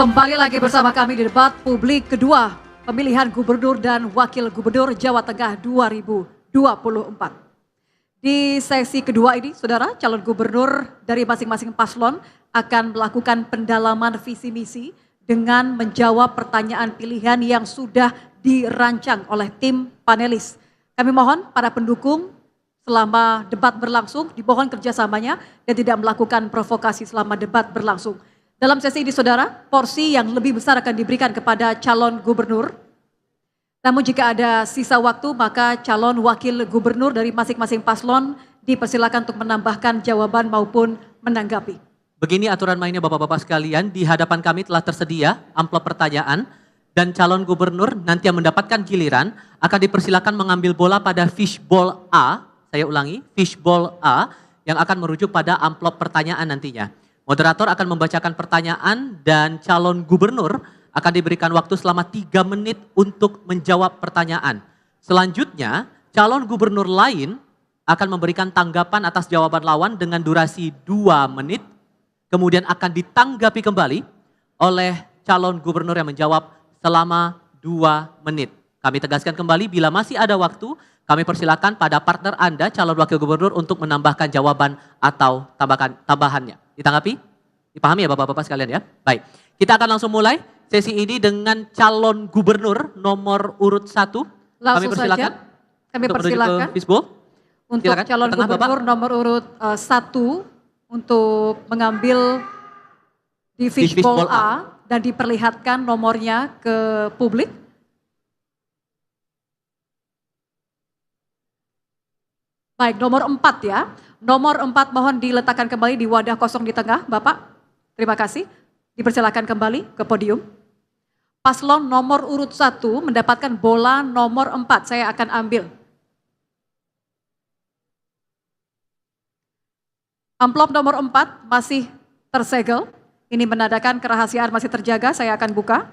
Kembali lagi bersama kami di debat publik kedua pemilihan gubernur dan wakil gubernur Jawa Tengah 2024. Di sesi kedua ini, saudara, calon gubernur dari masing-masing paslon akan melakukan pendalaman visi misi dengan menjawab pertanyaan pilihan yang sudah dirancang oleh tim panelis. Kami mohon para pendukung selama debat berlangsung dimohon kerjasamanya dan tidak melakukan provokasi selama debat berlangsung. Dalam sesi ini saudara, porsi yang lebih besar akan diberikan kepada calon gubernur. Namun jika ada sisa waktu maka calon wakil gubernur dari masing-masing paslon dipersilakan untuk menambahkan jawaban maupun menanggapi. Begini aturan mainnya Bapak-Bapak sekalian, di hadapan kami telah tersedia amplop pertanyaan dan calon gubernur nanti yang mendapatkan giliran akan dipersilakan mengambil bola pada fishbowl A, saya ulangi, fishbowl A yang akan merujuk pada amplop pertanyaan nantinya. Moderator akan membacakan pertanyaan dan calon gubernur akan diberikan waktu selama 3 menit untuk menjawab pertanyaan. Selanjutnya, calon gubernur lain akan memberikan tanggapan atas jawaban lawan dengan durasi 2 menit. Kemudian akan ditanggapi kembali oleh calon gubernur yang menjawab selama 2 menit. Kami tegaskan kembali bila masih ada waktu, kami persilakan pada partner Anda, calon wakil gubernur untuk menambahkan jawaban atau tambahannya. Ditanggapi? Dipahami ya Bapak-Bapak sekalian ya? Baik, kita akan langsung mulai sesi ini dengan calon gubernur nomor urut 1. Kami persilakan. Kami persilakan untuk Silakan, calon gubernur nomor urut 1 untuk mengambil di fishbowl A dan diperlihatkan nomornya ke publik. Baik, nomor 4 ya. Nomor 4 mohon diletakkan kembali di wadah kosong di tengah, Bapak. Terima kasih. Dipersilakan kembali ke podium. Paslon nomor urut 1 mendapatkan bola nomor 4. Saya akan ambil. Amplop nomor 4 masih tersegel. Ini menandakan kerahasiaan masih terjaga. Saya akan buka.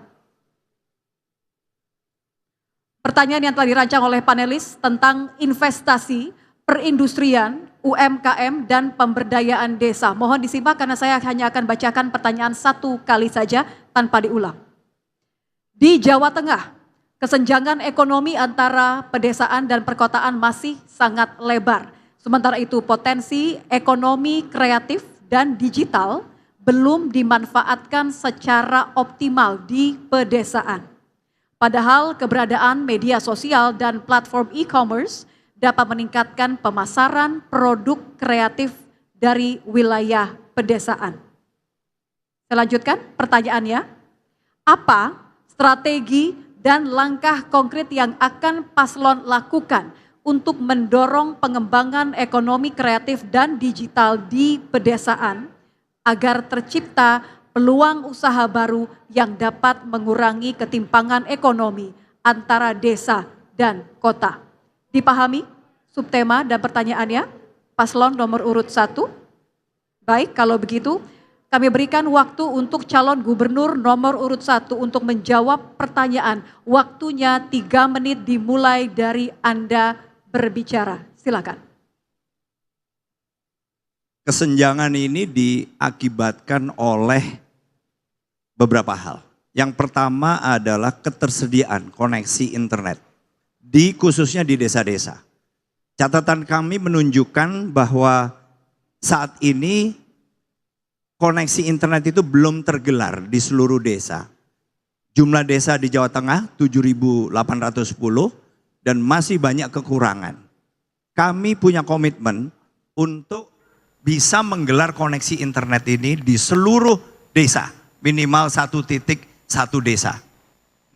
Pertanyaan yang telah dirancang oleh panelis tentang investasi, perindustrian, UMKM, dan pemberdayaan desa. Mohon disimak karena saya hanya akan bacakan pertanyaan 1 kali saja tanpa diulang. Di Jawa Tengah, kesenjangan ekonomi antara pedesaan dan perkotaan masih sangat lebar. Sementara itu potensi ekonomi kreatif dan digital belum dimanfaatkan secara optimal di pedesaan. Padahal keberadaan media sosial dan platform e-commerce dapat meningkatkan pemasaran produk kreatif dari wilayah pedesaan. Saya lanjutkan pertanyaannya, apa strategi dan langkah konkret yang akan paslon lakukan untuk mendorong pengembangan ekonomi kreatif dan digital di pedesaan agar tercipta peluang usaha baru yang dapat mengurangi ketimpangan ekonomi antara desa dan kota? Dipahami subtema dan pertanyaannya, paslon nomor urut 1. Baik, kalau begitu kami berikan waktu untuk calon gubernur nomor urut 1 untuk menjawab pertanyaan. Waktunya 3 menit dimulai dari Anda berbicara. Silakan. Kesenjangan ini diakibatkan oleh beberapa hal. Yang pertama adalah ketersediaan koneksi internet. Khususnya di desa-desa. Catatan kami menunjukkan bahwa saat ini koneksi internet itu belum tergelar di seluruh desa. Jumlah desa di Jawa Tengah 7.810 dan masih banyak kekurangan. Kami punya komitmen untuk bisa menggelar koneksi internet ini di seluruh desa. Minimal 1 titik 1 desa.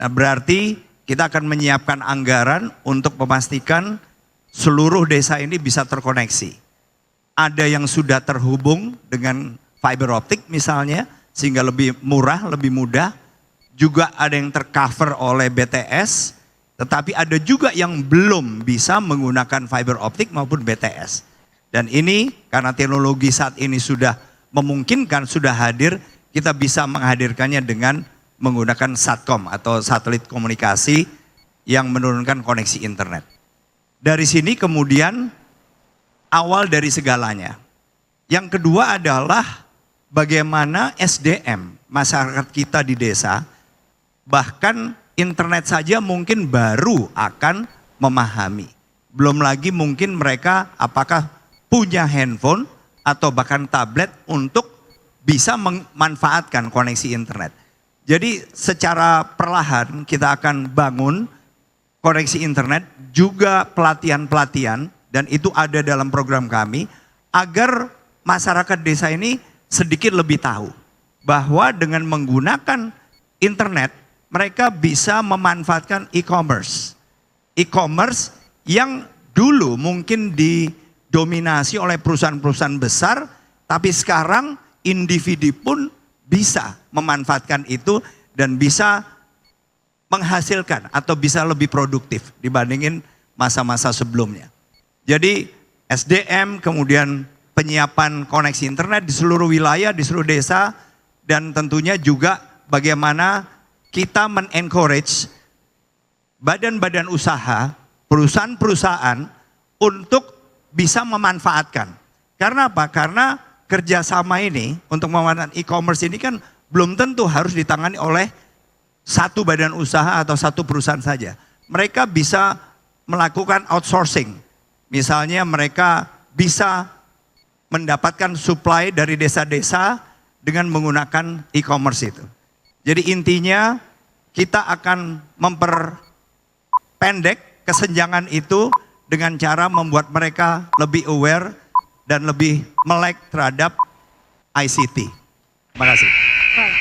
Nah berarti kita akan menyiapkan anggaran untuk memastikan seluruh desa ini bisa terkoneksi. Ada yang sudah terhubung dengan fiber optik misalnya, sehingga lebih murah, lebih mudah. Juga ada yang tercover oleh BTS, tetapi ada juga yang belum bisa menggunakan fiber optik maupun BTS. Dan ini karena teknologi saat ini sudah memungkinkan, sudah hadir, kita bisa menghadirkannya dengan menggunakan Satcom atau satelit komunikasi yang menurunkan koneksi internet. Dari sini kemudian awal dari segalanya. Yang kedua adalah bagaimana SDM masyarakat kita di desa, bahkan internet saja mungkin baru akan memahami. Belum lagi mungkin mereka apakah punya handphone atau bahkan tablet untuk bisa memanfaatkan koneksi internet. Jadi secara perlahan kita akan bangun koneksi internet, juga pelatihan-pelatihan, dan itu ada dalam program kami, agar masyarakat desa ini sedikit lebih tahu bahwa dengan menggunakan internet, mereka bisa memanfaatkan e-commerce. E-commerce yang dulu mungkin didominasi oleh perusahaan-perusahaan besar, tapi sekarang individu pun bisa memanfaatkan itu dan bisa menghasilkan atau bisa lebih produktif dibandingin masa-masa sebelumnya. Jadi SDM, kemudian penyiapan koneksi internet di seluruh wilayah, di seluruh desa, dan tentunya juga bagaimana kita men-encourage badan-badan usaha, perusahaan-perusahaan untuk bisa memanfaatkan. Karena apa? Karena kerjasama ini untuk memanfaatkan e-commerce ini kan belum tentu harus ditangani oleh satu badan usaha atau satu perusahaan saja. Mereka bisa melakukan outsourcing. Misalnya mereka bisa mendapatkan supply dari desa-desa dengan menggunakan e-commerce itu. Jadi intinya kita akan memperpendek kesenjangan itu dengan cara membuat mereka lebih aware dan lebih melek terhadap ICT. Terima kasih. Baik.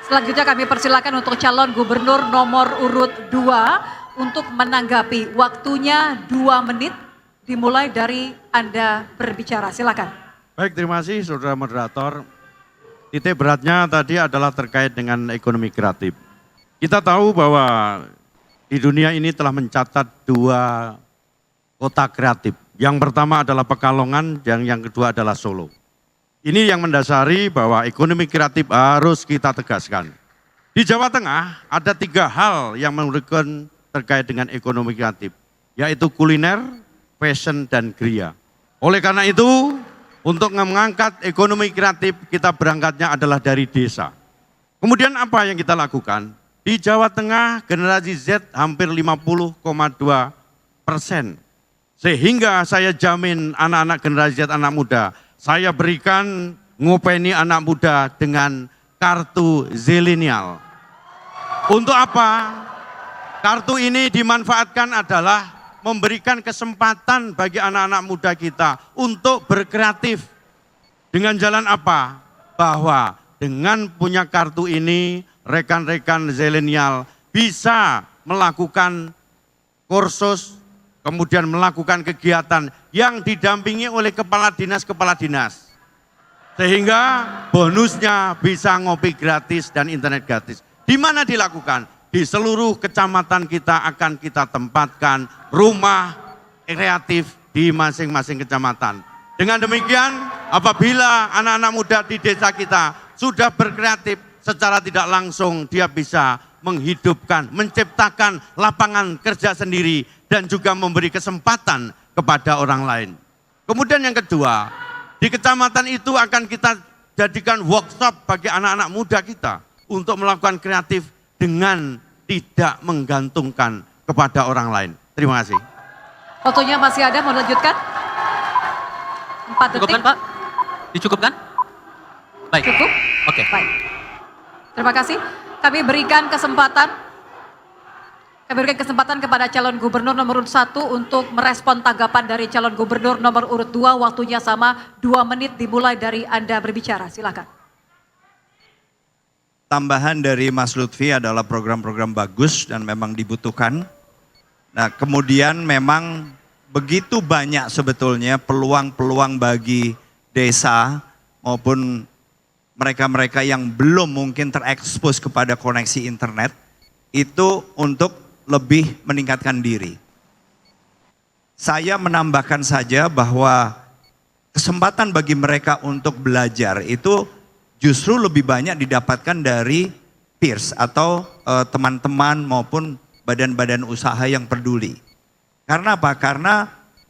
Selanjutnya kami persilakan untuk calon gubernur nomor urut 2 untuk menanggapi. Waktunya 2 menit dimulai dari Anda berbicara. Silakan. Baik, terima kasih saudara moderator. Titik beratnya tadi adalah terkait dengan ekonomi kreatif. Kita tahu bahwa di dunia ini telah mencatat 2 kota kreatif. Yang pertama adalah Pekalongan, yang kedua adalah Solo. Ini yang mendasari bahwa ekonomi kreatif harus kita tegaskan. Di Jawa Tengah ada 3 hal yang menurutkan terkait dengan ekonomi kreatif, yaitu kuliner, fashion, dan kriya. Oleh karena itu, untuk mengangkat ekonomi kreatif, kita berangkatnya adalah dari desa. Kemudian apa yang kita lakukan? Di Jawa Tengah generasi Z hampir 50,2%. Sehingga saya jamin anak-anak generasi Z, anak muda, saya berikan ngopeni anak muda dengan kartu zilenial. Untuk apa? Kartu ini dimanfaatkan adalah memberikan kesempatan bagi anak-anak muda kita untuk berkreatif. Dengan jalan apa? Bahwa dengan punya kartu ini, rekan-rekan zilenial bisa melakukan kursus, kemudian melakukan kegiatan yang didampingi oleh kepala dinas. Sehingga bonusnya bisa ngopi gratis dan internet gratis. Di mana dilakukan? Di seluruh kecamatan kita akan kita tempatkan rumah kreatif di masing-masing kecamatan. Dengan demikian, apabila anak-anak muda di desa kita sudah berkreatif, secara tidak langsung dia bisa menghidupkan, menciptakan lapangan kerja sendiri dan juga memberi kesempatan kepada orang lain. Kemudian yang kedua, di kecamatan itu akan kita jadikan workshop bagi anak-anak muda kita untuk melakukan kreatif dengan tidak menggantungkan kepada orang lain. Terima kasih. Waktunya masih ada, mau lanjutkan? 4 detik. Cukupkan Pak? Dicukupkan? Baik. Cukup? Oke. Baik. Terima kasih. Kami berikan kesempatan kepada calon gubernur nomor urut 1 untuk merespon tanggapan dari calon gubernur nomor urut 2. Waktunya sama, 2 menit dimulai dari Anda berbicara. Silakan. Tambahan dari Mas Lutfi adalah program-program bagus dan memang dibutuhkan. Nah, kemudian memang begitu banyak sebetulnya peluang-peluang bagi desa maupun mereka-mereka yang belum mungkin terekspos kepada koneksi internet itu untuk lebih meningkatkan diri. Saya menambahkan saja bahwa kesempatan bagi mereka untuk belajar itu justru lebih banyak didapatkan dari peers atau teman-teman maupun badan-badan usaha yang peduli. Karena apa? Karena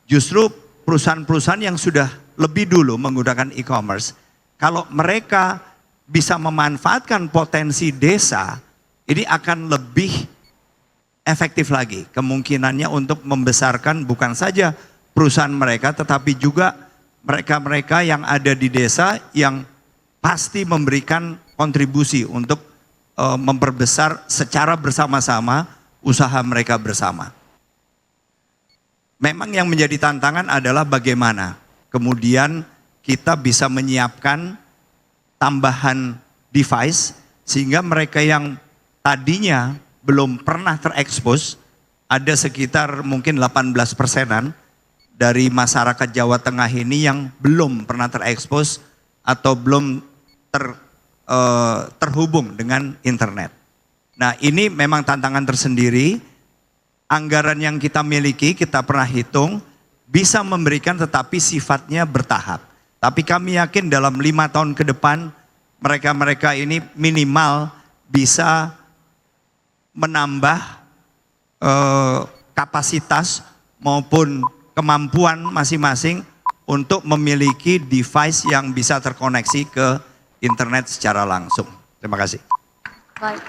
justru perusahaan-perusahaan yang sudah lebih dulu menggunakan e-commerce, kalau mereka bisa memanfaatkan potensi desa, ini akan lebih efektif lagi kemungkinannya untuk membesarkan bukan saja perusahaan mereka, tetapi juga mereka-mereka yang ada di desa yang pasti memberikan kontribusi untuk memperbesar secara bersama-sama usaha mereka bersama. Memang yang menjadi tantangan adalah bagaimana kemudian kita bisa menyiapkan tambahan device sehingga mereka yang tadinya belum pernah terekspos, ada sekitar mungkin 18%-an dari masyarakat Jawa Tengah ini yang belum pernah terekspos atau belum terhubung dengan internet. Nah, ini memang tantangan tersendiri. Anggaran yang kita miliki, kita pernah hitung, bisa memberikan tetapi sifatnya bertahap. Tapi kami yakin dalam 5 tahun ke depan, mereka-mereka ini minimal bisa menambah kapasitas maupun kemampuan masing-masing untuk memiliki device yang bisa terkoneksi ke internet secara langsung. Terima kasih. Baik.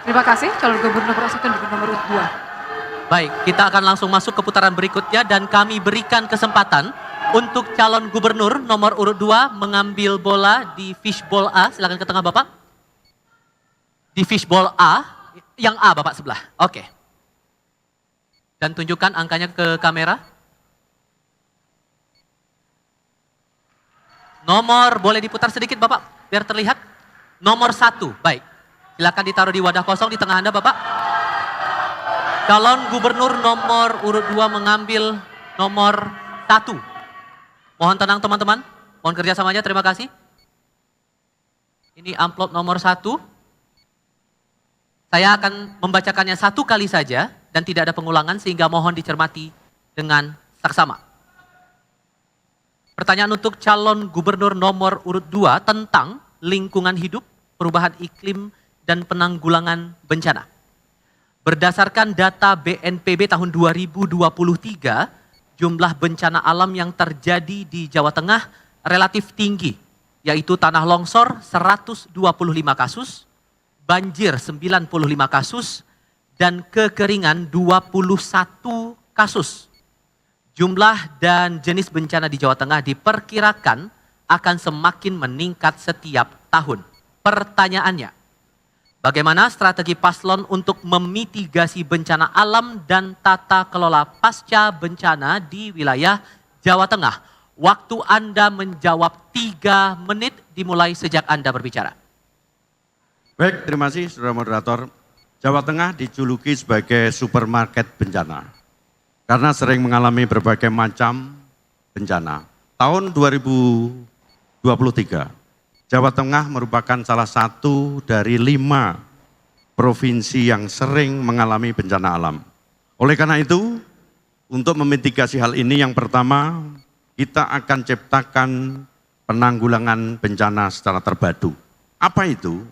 Terima kasih calon gubernur nomor 2. Baik, kita akan langsung masuk ke putaran berikutnya dan kami berikan kesempatan untuk calon gubernur nomor urut 2 mengambil bola di fishbowl A. Silakan ke tengah Bapak. Di fishbowl A, yang A Bapak sebelah. Oke. Dan tunjukkan angkanya ke kamera. Nomor, boleh diputar sedikit Bapak, biar terlihat. Nomor 1, baik. Silakan ditaruh di wadah kosong di tengah Anda Bapak. Calon gubernur nomor urut 2 mengambil nomor 1. Mohon tenang teman-teman, mohon kerjasamanya, terima kasih. Ini amplop nomor 1. Saya akan membacakannya 1 kali saja dan tidak ada pengulangan sehingga mohon dicermati dengan saksama. Pertanyaan untuk calon gubernur nomor urut 2 tentang lingkungan hidup, perubahan iklim, dan penanggulangan bencana. Berdasarkan data BNPB tahun 2023, jumlah bencana alam yang terjadi di Jawa Tengah relatif tinggi, yaitu tanah longsor 125 kasus, banjir 95 kasus, dan kekeringan 21 kasus. Jumlah dan jenis bencana di Jawa Tengah diperkirakan akan semakin meningkat setiap tahun. Pertanyaannya, bagaimana strategi paslon untuk memitigasi bencana alam dan tata kelola pasca bencana di wilayah Jawa Tengah? Waktu Anda menjawab 3 menit dimulai sejak Anda berbicara. Baik, terima kasih Saudara Moderator. Jawa Tengah dijuluki sebagai supermarket bencana karena sering mengalami berbagai macam bencana. Tahun 2023, Jawa Tengah merupakan salah satu dari 5 provinsi yang sering mengalami bencana alam. Oleh karena itu, untuk memitigasi hal ini yang pertama, kita akan ciptakan penanggulangan bencana secara terpadu. Apa itu?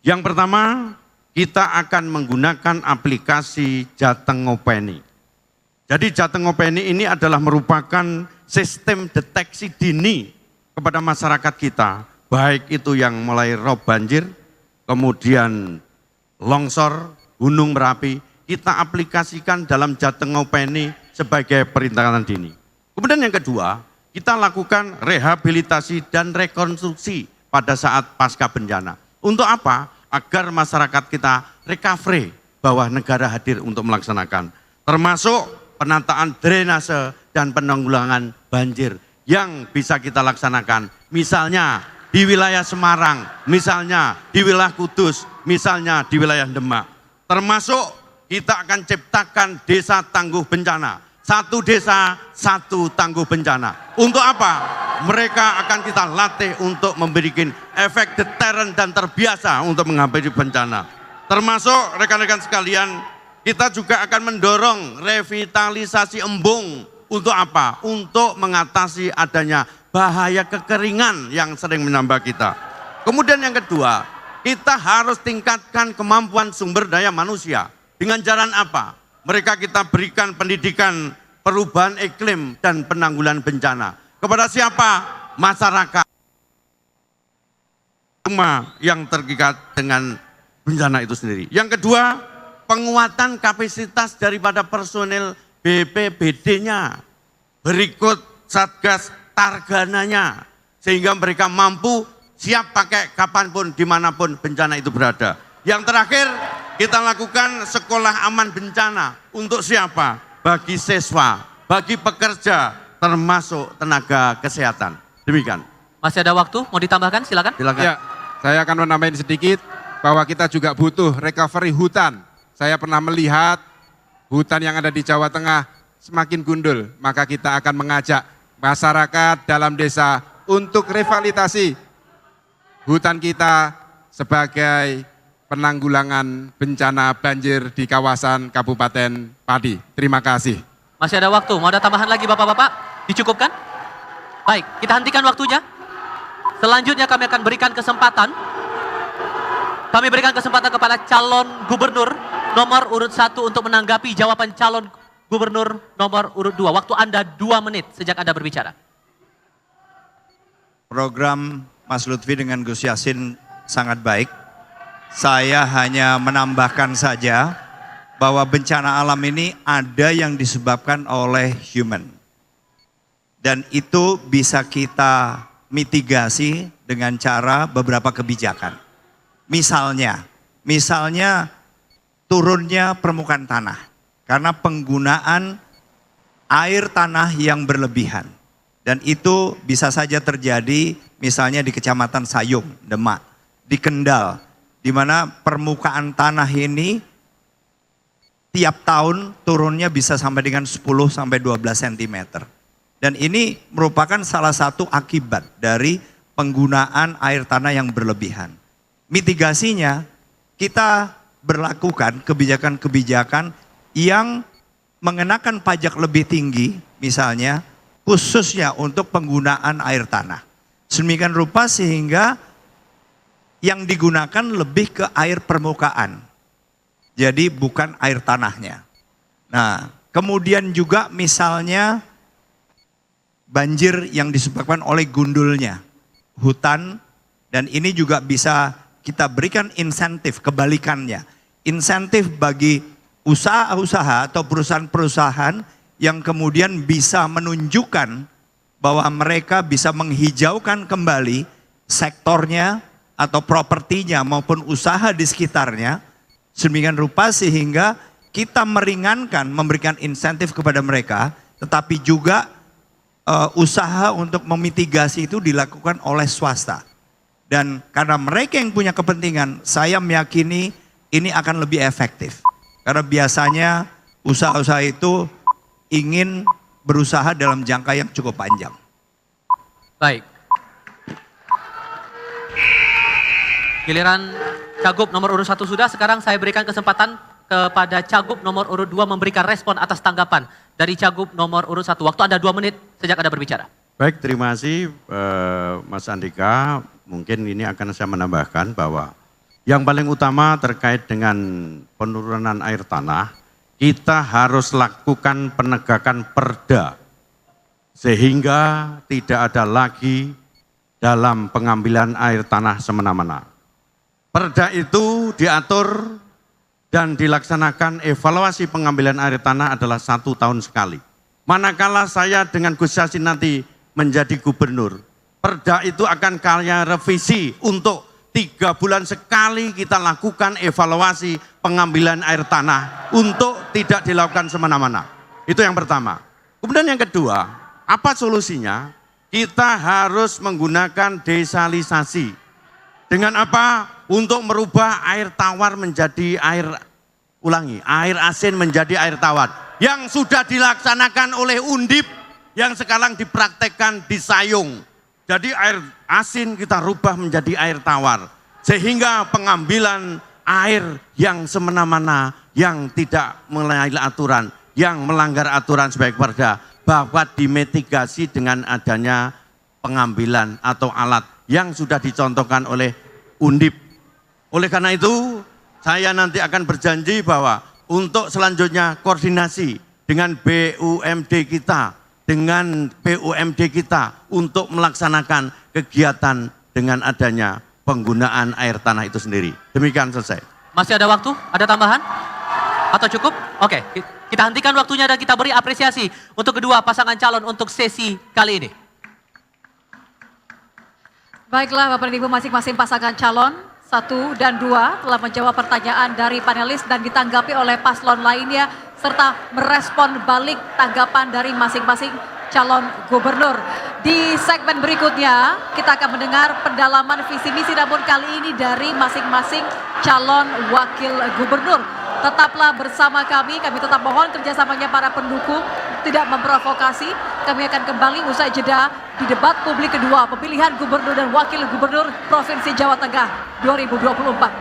Yang pertama, kita akan menggunakan aplikasi Jateng Ngopeni. Jadi Jateng Ngopeni ini adalah merupakan sistem deteksi dini kepada masyarakat kita, baik itu yang mulai rob banjir, kemudian longsor, gunung Merapi, kita aplikasikan dalam Jateng Ngopeni sebagai peringatan dini. Kemudian yang kedua, kita lakukan rehabilitasi dan rekonstruksi pada saat pasca bencana. Untuk apa? Agar masyarakat kita recovery bahwa negara hadir untuk melaksanakan. Termasuk penataan drainase dan penanggulangan banjir yang bisa kita laksanakan. Misalnya di wilayah Semarang, misalnya di wilayah Kudus, misalnya di wilayah Demak. Termasuk kita akan ciptakan desa tangguh bencana. 1 desa, 1 tangguh bencana. Untuk apa? Mereka akan kita latih untuk memberikan efek deterren dan terbiasa untuk menghadapi bencana. Termasuk rekan-rekan sekalian, kita juga akan mendorong revitalisasi embung. Untuk apa? Untuk mengatasi adanya bahaya kekeringan yang sering menambah kita. Kemudian yang kedua, kita harus tingkatkan kemampuan sumber daya manusia. Dengan jalan apa? Mereka kita berikan pendidikan perubahan iklim dan penanggulangan bencana. Kepada siapa? Masyarakat yang tergigat dengan bencana itu sendiri. Yang kedua, penguatan kapasitas daripada personil BPBD-nya, berikut Satgas Targananya, sehingga mereka mampu siap pakai kapanpun, dimanapun bencana itu berada. Yang terakhir, kita lakukan sekolah aman bencana. Untuk siapa? Bagi siswa, bagi pekerja, termasuk tenaga kesehatan. Demikian. Masih ada waktu, mau ditambahkan? Silakan. Silakan. Ya, saya akan menambahin sedikit bahwa kita juga butuh recovery hutan. Saya pernah melihat hutan yang ada di Jawa Tengah semakin gundul, maka kita akan mengajak masyarakat dalam desa untuk revitalisasi hutan kita sebagai penanggulangan bencana banjir di kawasan Kabupaten Pati. Terima kasih. Masih ada waktu, mau ada tambahan lagi Bapak-Bapak? Dicukupkan? Baik, kita hentikan waktunya. Selanjutnya kami akan berikan kesempatan. Kami berikan kesempatan kepada calon gubernur nomor urut 1 untuk menanggapi jawaban calon gubernur nomor urut 2. Waktu Anda 2 menit sejak Anda berbicara. Program Mas Lutfi dengan Gus Yassin sangat baik. Saya hanya menambahkan saja bahwa bencana alam ini ada yang disebabkan oleh human. Dan itu bisa kita mitigasi dengan cara beberapa kebijakan. Misalnya turunnya permukaan tanah karena penggunaan air tanah yang berlebihan. Dan itu bisa saja terjadi misalnya di Kecamatan Sayung, Demak, di Kendal, di mana permukaan tanah ini tiap tahun turunnya bisa sampai dengan 10 sampai 12 cm. Dan ini merupakan salah satu akibat dari penggunaan air tanah yang berlebihan. Mitigasinya kita berlakukan kebijakan-kebijakan yang mengenakan pajak lebih tinggi misalnya khususnya untuk penggunaan air tanah. Sedemikian rupa sehingga yang digunakan lebih ke air permukaan. Jadi bukan air tanahnya. Nah, kemudian juga misalnya banjir yang disebabkan oleh gundulnya hutan, dan ini juga bisa kita berikan insentif kebalikannya. Insentif bagi usaha-usaha atau perusahaan-perusahaan yang kemudian bisa menunjukkan bahwa mereka bisa menghijaukan kembali sektornya atau propertinya maupun usaha di sekitarnya. Sedemikian rupa sehingga kita meringankan, memberikan insentif kepada mereka, tetapi juga usaha untuk memitigasi itu dilakukan oleh swasta. Dan karena mereka yang punya kepentingan, saya meyakini ini akan lebih efektif. Karena biasanya usaha-usaha itu ingin berusaha dalam jangka yang cukup panjang. Baik. Giliran Cagup nomor urut 1 sudah, sekarang saya berikan kesempatan kepada Cagup nomor urut 2 memberikan respon atas tanggapan dari Cagup nomor urut 1. Waktu Anda 2 menit sejak Anda berbicara. Baik, terima kasih Mas Andika. Mungkin ini akan saya menambahkan bahwa yang paling utama terkait dengan penurunan air tanah, kita harus lakukan penegakan perda. Sehingga tidak ada lagi dalam pengambilan air tanah semena-mena. Perda itu diatur dan dilaksanakan evaluasi pengambilan air tanah adalah 1 tahun sekali. Manakala saya dengan Gus Yassin nanti menjadi gubernur, perda itu akan kaya revisi untuk 3 bulan sekali kita lakukan evaluasi pengambilan air tanah untuk tidak dilakukan semena-mena. Itu yang pertama. Kemudian yang kedua, apa solusinya? Kita harus menggunakan desalinasi. Dengan apa? Untuk merubah air tawar menjadi air, air asin menjadi air tawar. Yang sudah dilaksanakan oleh Undip, yang sekarang dipraktekkan di Sayung. Jadi air asin kita rubah menjadi air tawar. Sehingga pengambilan air yang semena-mena, yang tidak melalui aturan, yang melanggar aturan sebagai perda, dapat dimitigasi dengan adanya pengambilan atau alat yang sudah dicontohkan oleh Undip. Oleh karena itu, saya nanti akan berjanji bahwa untuk selanjutnya koordinasi dengan BUMD kita, dengan PUMD kita untuk melaksanakan kegiatan dengan adanya penggunaan air tanah itu sendiri. Demikian selesai. Masih ada waktu? Ada tambahan? Atau cukup? Oke, kita hentikan waktunya dan kita beri apresiasi untuk kedua pasangan calon untuk sesi kali ini. Baiklah Bapak dan Ibu, masing-masing pasangan calon 1 dan 2 telah menjawab pertanyaan dari panelis dan ditanggapi oleh paslon lainnya serta merespon balik tanggapan dari masing-masing calon gubernur. Di segmen berikutnya kita akan mendengar pendalaman visi misi, namun kali ini dari masing-masing calon wakil gubernur. Tetaplah bersama kami tetap mohon kerjasamanya para pendukung, tidak memprovokasi. Kami akan kembali usai jeda di debat publik kedua pemilihan gubernur dan wakil gubernur Provinsi Jawa Tengah 2024.